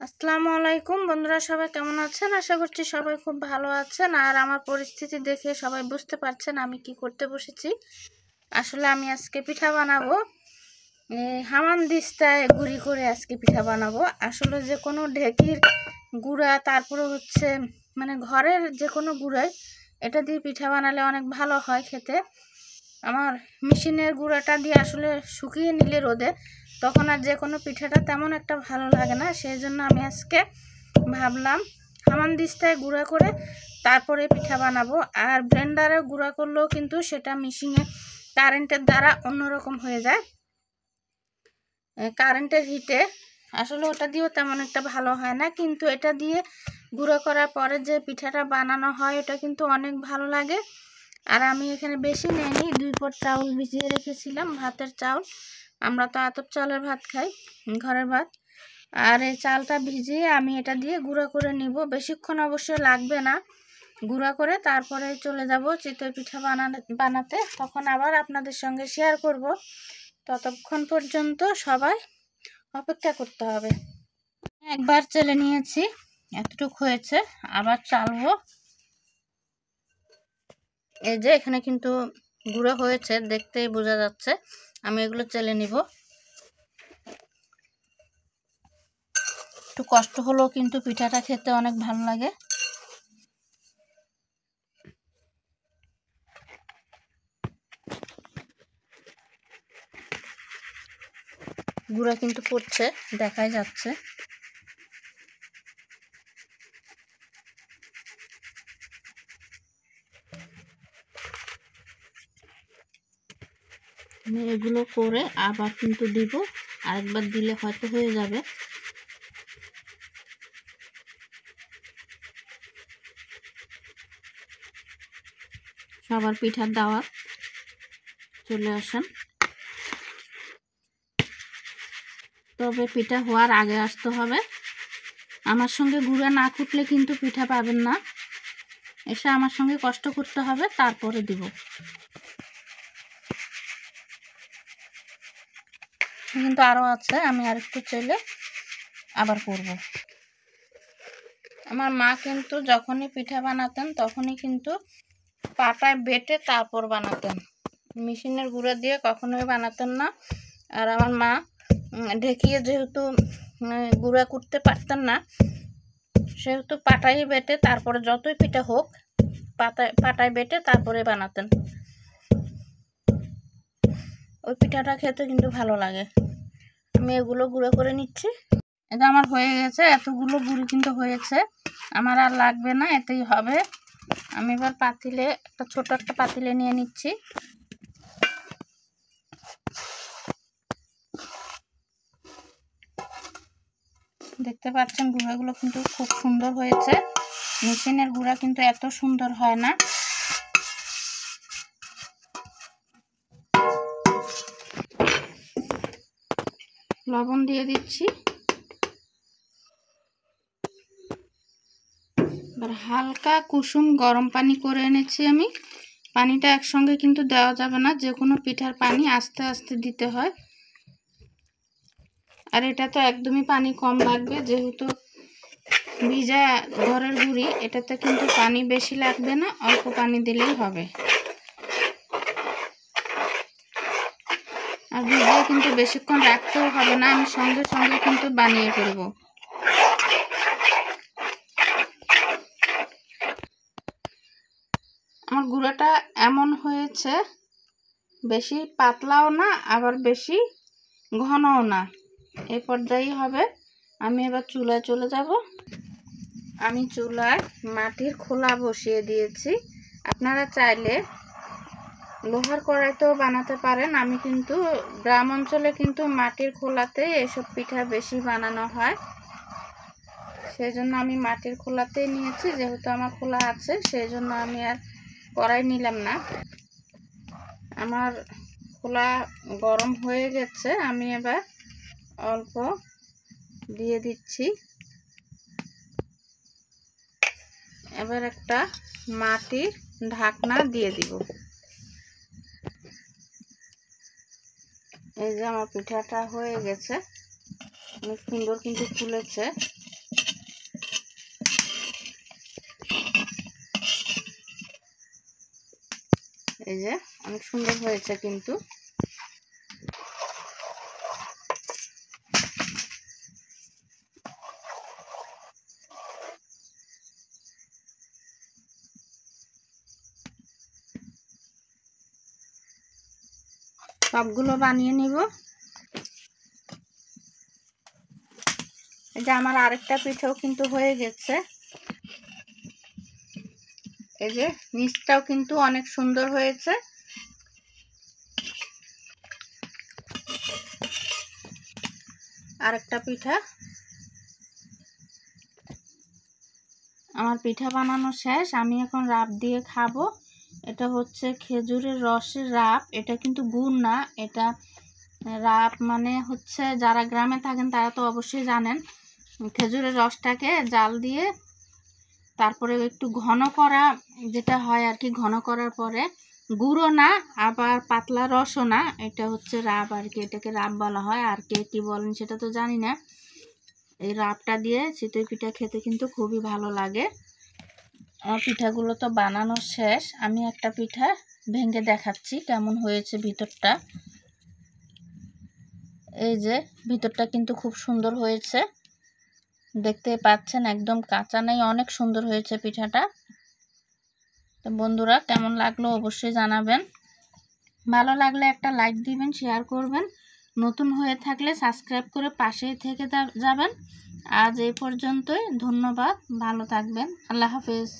আসসালামু আলাইকুম বন্ধুরা, সবাই কেমন আছেন? আশা করছি সবাই খুব ভালো আছেন। আর আমার পরিস্থিতি দেখে সবাই বুঝতে পারছেন আমি কি করতে বসেছি। আসলে আমি আজকে পিঠা বানাবো। হামানদিস্তায় গুঁড়ি করে আজকে পিঠা বানাবো। আসলে যে কোনো ঢেকির গুঁড়া, তারপরে হচ্ছে মানে ঘরের যে কোনো গুঁড়াই এটা দিয়ে পিঠা বানালে অনেক ভালো হয় খেতে। আমার মেশিনের গুঁড়াটা দিয়ে আসলে শুকিয়ে নিলে রোদে, তখন আর যে কোনো পিঠাটা তেমন একটা ভালো লাগে না। সেই জন্য আমি আজকে ভাবলাম হামানদিস্তায় গুঁড়া করে তারপরে পিঠা বানাবো। আর ব্লেন্ডারে গুঁড়া করলেও কিন্তু সেটা মেশিনে কারেন্টের দ্বারা অন্যরকম হয়ে যায়। কারেন্টের হিটে আসলে ওটা দিয়েও তেমন একটা ভালো হয় না, কিন্তু এটা দিয়ে গুঁড়ো করার পরে যে পিঠাটা বানানো হয় ওটা কিন্তু অনেক ভালো লাগে। আর আমি এখানে বেশি নেইনি, 2 পট চাউল ভিজিয়ে রেখেছিলাম, ভাতের চাউল। আমরা তো আতপ চালের ভাত খাই, ঘরের ভাত। আর এই চালটা ভিজিয়ে আমি এটা দিয়ে গুঁড়ো করে নিব। বেশিক্ষণ অবশ্যই লাগবে না। গুঁড়া করে তারপরে চলে যাব চিতই পিঠা বানাতে। তখন আবার আপনাদের সঙ্গে শেয়ার করব। ততক্ষণ পর্যন্ত সবাই অপেক্ষা করতে হবে। একবার চেলে নিয়েছি, এতটুকু হয়েছে, আবার চালবো। এই যে এখানে কিন্তু গুঁড়ো হয়েছে, দেখতেই বোঝা যাচ্ছে। আমি এগুলো চেলে নিব। একটু কষ্ট হলেও কিন্তু পিঠাটা খেতে অনেক ভালো লাগে। গুঁড়া কিন্তু পড়ছে, দেখাই যাচ্ছে। আমি এগুলো করে আবার কিন্তু দিব, আরেকবার দিলে হয়তো হয়ে যাবে। সবার পিঠার দাওয়াত, চলে আসেন। তবে পিঠা হওয়ার আগে আসতে হবে। আমার সঙ্গে গুঁড়া না কুটলে কিন্তু পিঠা পাবেন না। এসে আমার সঙ্গে কষ্ট করতে হবে, তারপরে দিব। কিন্তু আরও আছে, আমি আরেকটু চাইলে আবার করব। আমার মা কিন্তু যখনই পিঠা বানাতেন তখনই কিন্তু পাটায় বেটে তারপর বানাতেন, মেশিনের গুঁড়া দিয়ে কখনোই বানাতেন না। আর আমার মা ঢেকিয়ে যেহেতু গুঁড়া করতে পারতেন না, সেহেতু পাটায় বেটে তারপরে যতই পিঠা হোক পাটায় বেটে তারপরে বানাতেন। ওই পিঠাটা খেতে কিন্তু ভালো লাগে। আমি এগুলো গুঁড়ো করে নিচ্ছি। এটা আমার হয়ে গেছে, এতগুলো গুঁড়ি কিন্তু হয়েছে, আমার আর লাগবে না, এতেই হবে। আমি এবার পাতিলে, ছোট একটা পাতিলে নিয়ে নিচ্ছি। দেখতে পাচ্ছেন গুঁড়াগুলো কিন্তু খুব সুন্দর হয়েছে। মেশিনের গুঁড়া কিন্তু এত সুন্দর হয় না। লবণ দিয়ে দিচ্ছি। এবার হালকা কুসুম গরম পানি করে এনেছি আমি। পানিটা একসঙ্গে কিন্তু দেওয়া যাবে না, যে কোনো পিঠার পানি আস্তে আস্তে দিতে হয়। আর এটা তো একদমই পানি কম লাগবে, যেহেতু ভিজা ঘরের গুঁড়ি, এটাতে কিন্তু পানি বেশি লাগবে না, অল্প পানি দিলেই হবে। আর ভিজিয়ে কিন্তু বেশিক্ষণ রাখতেও হবে না, আমি সঙ্গে সঙ্গে কিন্তু বানিয়ে ফেলবো। আমার গুঁড়োটা এমন হয়েছে, বেশি পাতলাও না আবার বেশি ঘনও না, এই পর্যায়ে হবে। আমি এবার চুলায় চলে যাব। আমি চুলায় মাটির খোলা বসিয়ে দিয়েছি। আপনারা চাইলে লোহার কড়াইতেও বানাতে পারেন। আমি কিন্তু গ্রাম অঞ্চলে কিন্তু মাটির খোলাতে এসব পিঠা বেশি বানানো হয়, সেই জন্য আমি মাটির খোলাতেই নিয়েছি। যেহেতু আমার খোলা আছে, সেই জন্য আমি আর কড়াই নিলাম না। আমার খোলা গরম হয়ে গেছে, আমি এবার অল্প দিয়ে দিচ্ছি। এবার একটা মাটির ঢাকনা দিয়ে দিব। এই যে আমার পিঠাটা হয়ে গেছে, অনেক সুন্দর কিন্তু ফুলেছে। এই যে অনেক সুন্দর হয়েছে কিন্তু। সবগুলো বানিয়ে নিব। এই যে আমার আরেকটা পিঠাও কিন্তু হয়ে গেছে। এই যে নিচটাও কিন্তু অনেক সুন্দর হয়েছে। আরেকটা পিঠা, আমার পিঠা বানানো শেষ। আমি এখন রাব দিয়ে খাবো। এটা হচ্ছে খেজুরের রসের রাব, এটা কিন্তু গুড় না। এটা রাব মানে হচ্ছে, যারা গ্রামে থাকেন তারা তো অবশ্যই জানেন, খেজুরের রসটাকে জাল দিয়ে তারপরে একটু ঘন করা যেটা হয় আর কি, ঘন করার পরে গুঁড়ো না আবার পাতলা রসও না, এটা হচ্ছে রাব আর কি। এটাকে রাব বলা হয়, আর কে কি বলেন সেটা তো জানি না। এই রাবটা দিয়ে চিতই পিঠা খেতে কিন্তু খুবই ভালো লাগে। আমার পিঠাগুলো তো বানানো শেষ। আমি একটা পিঠা ভেঙে দেখাচ্ছি কেমন হয়েছে ভিতরটা। এই যে ভিতরটা কিন্তু খুব সুন্দর হয়েছে, দেখতে পাচ্ছেন একদম কাঁচা নেই, অনেক সুন্দর হয়েছে পিঠাটা। তো বন্ধুরা কেমন লাগলো অবশ্যই জানাবেন। ভালো লাগলে একটা লাইক দিবেন, শেয়ার করবেন, নতুন হয়ে থাকলে সাবস্ক্রাইব করে পাশেই থেকে যাবেন। আজ এই পর্যন্তই, ধন্যবাদ, ভালো থাকবেন, আল্লাহ হাফেজ।